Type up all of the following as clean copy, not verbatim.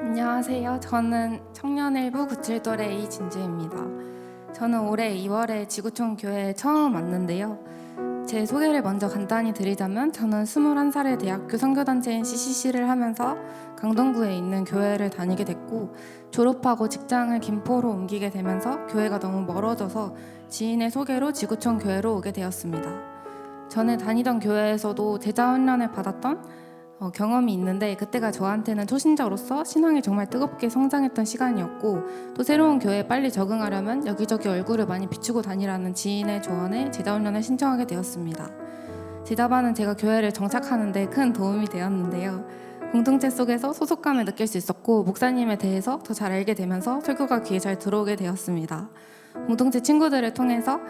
안녕하세요. 저는 청년일부 97돌의 이진주입니다. 저는 올해 2월에 지구촌 교회에 처음 왔는데요. 제 소개를 먼저 간단히 드리자면 저는 21살에 대학교 선교단체인 CCC를 하면서 강동구에 있는 교회를 다니게 됐고, 졸업하고 직장을 김포로 옮기게 되면서 교회가 너무 멀어져서 지인의 소개로 지구촌 교회로 오게 되었습니다. 전에 다니던 교회에서도 제자훈련을 받았던 경험이 있는데, 그때가 저한테는 초신자로서 신앙이 정말 뜨겁게 성장했던 시간이었고, 또 새로운 교회에 빨리 적응하려면 여기저기 얼굴을 많이 비추고 다니라는 지인의 조언에 제자훈련을 신청하게 되었습니다. 제자반은 제가 교회를 정착하는 데 큰 도움이 되었는데요. 공동체 속에서 소속감을 느낄 수 있었고, 목사님에 대해서 더 잘 알게 되면서 설교가 귀에 잘 들어오게 되었습니다. 공동체 친구들을 통해서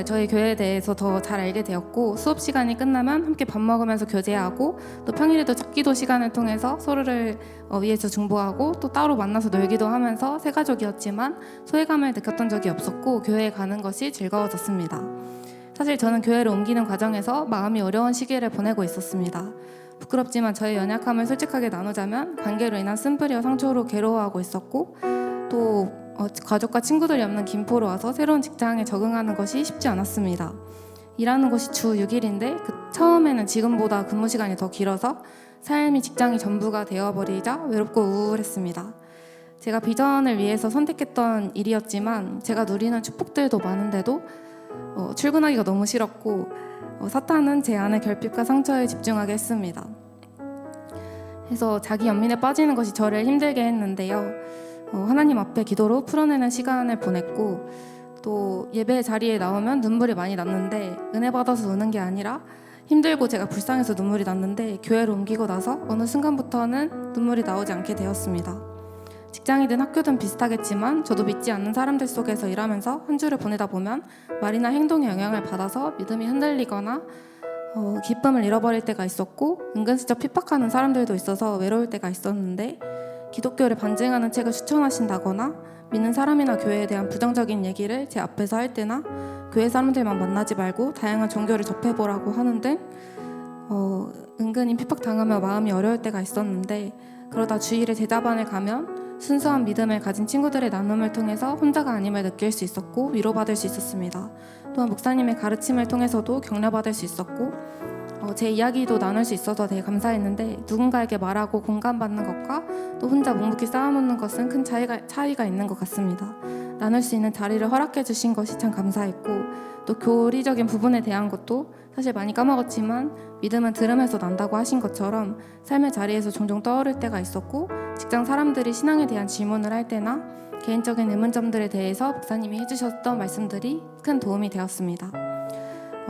저희 교회에 대해서 더 잘 알게 되었고, 수업 시간이 끝나면 함께 밥 먹으면서 교제하고, 또 평일에도 첫 기도 시간을 통해서 서로를 위해서 중보하고, 또 따로 만나서 놀기도 하면서 새가족이었지만 소외감을 느꼈던 적이 없었고, 교회에 가는 것이 즐거워졌습니다. 사실 저는 교회를 옮기는 과정에서 마음이 어려운 시기를 보내고 있었습니다. 부끄럽지만 저의 연약함을 솔직하게 나누자면, 관계로 인한 쓴뿌리와 상처로 괴로워하고 있었고, 또 가족과 친구들이 없는 김포로 와서 새로운 직장에 적응하는 것이 쉽지 않았습니다. 일하는 곳이 주 6일인데 처음에는 지금보다 근무 시간이 더 길어서 삶이 직장이 전부가 되어버리자 외롭고 우울했습니다. 제가 비전을 위해서 선택했던 일이었지만 제가 누리는 축복들도 많은데도 출근하기가 너무 싫었고, 사탄은 제 안의 결핍과 상처에 집중하게 했습니다. 그래서 자기 연민에 빠지는 것이 저를 힘들게 했는데요. 하나님 앞에 기도로 풀어내는 시간을 보냈고, 또 예배 자리에 나오면 눈물이 많이 났는데, 은혜 받아서 우는 게 아니라 힘들고 제가 불쌍해서 눈물이 났는데, 교회로 옮기고 나서 어느 순간부터는 눈물이 나오지 않게 되었습니다. 직장이든 학교든 비슷하겠지만 저도 믿지 않는 사람들 속에서 일하면서 한 주를 보내다 보면 말이나 행동에 영향을 받아서 믿음이 흔들리거나 기쁨을 잃어버릴 때가 있었고, 은근슬쩍 핍박하는 사람들도 있어서 외로울 때가 있었는데, 기독교를 반증하는 책을 추천하신다거나 믿는 사람이나 교회에 대한 부정적인 얘기를 제 앞에서 할 때나 교회 사람들만 만나지 말고 다양한 종교를 접해보라고 하는 등 은근히 핍박당하며 마음이 어려울 때가 있었는데, 그러다 주일에 제자반을 가면 순수한 믿음을 가진 친구들의 나눔을 통해서 혼자가 아님을 느낄 수 있었고 위로받을 수 있었습니다. 또한 목사님의 가르침을 통해서도 격려받을 수 있었고, 제 이야기도 나눌 수 있어서 되게 감사했는데, 누군가에게 말하고 공감받는 것과 또 혼자 묵묵히 쌓아놓는 것은 큰 차이가 있는 것 같습니다. 나눌 수 있는 자리를 허락해 주신 것이 참 감사했고, 또 교리적인 부분에 대한 것도 사실 많이 까먹었지만 믿음은 들으면서 난다고 하신 것처럼 삶의 자리에서 종종 떠오를 때가 있었고, 직장 사람들이 신앙에 대한 질문을 할 때나 개인적인 의문점들에 대해서 목사님이 해주셨던 말씀들이 큰 도움이 되었습니다.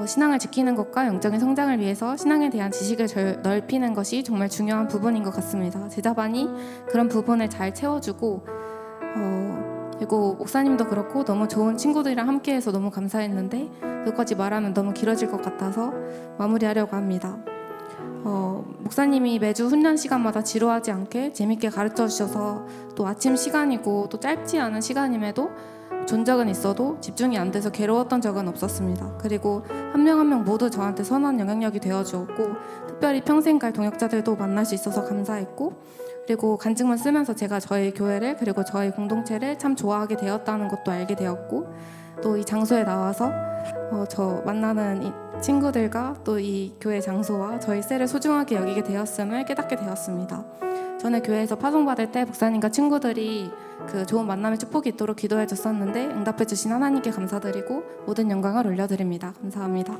신앙을 지키는 것과 영적인 성장을 위해서 신앙에 대한 지식을 넓히는 것이 정말 중요한 부분인 것 같습니다. 제자반이 그런 부분을 잘 채워주고, 그리고 목사님도 그렇고 너무 좋은 친구들이랑 함께해서 너무 감사했는데, 그것까지 말하면 너무 길어질 것 같아서 마무리하려고 합니다. 목사님이 매주 훈련 시간마다 지루하지 않게 재밌게 가르쳐 주셔서, 또 아침 시간이고 또 짧지 않은 시간임에도 존적은 있어도 집중이 안 돼서 괴로웠던 적은 없었습니다. 그리고 한 명 한 명 모두 저한테 선한 영향력이 되어주었고, 특별히 평생 갈 동역자들도 만날 수 있어서 감사했고, 그리고 간증문 쓰면서 제가 저희 교회를 그리고 저희 공동체를 참 좋아하게 되었다는 것도 알게 되었고, 또 이 장소에 나와서 저 만나는 이 친구들과 또 이 교회 장소와 저희 셀을 소중하게 여기게 되었음을 깨닫게 되었습니다. 전에 교회에서 파송받을 때 목사님과 친구들이 좋은 만남의 축복이 있도록 기도해 줬었는데, 응답해 주신 하나님께 감사드리고 모든 영광을 올려드립니다. 감사합니다.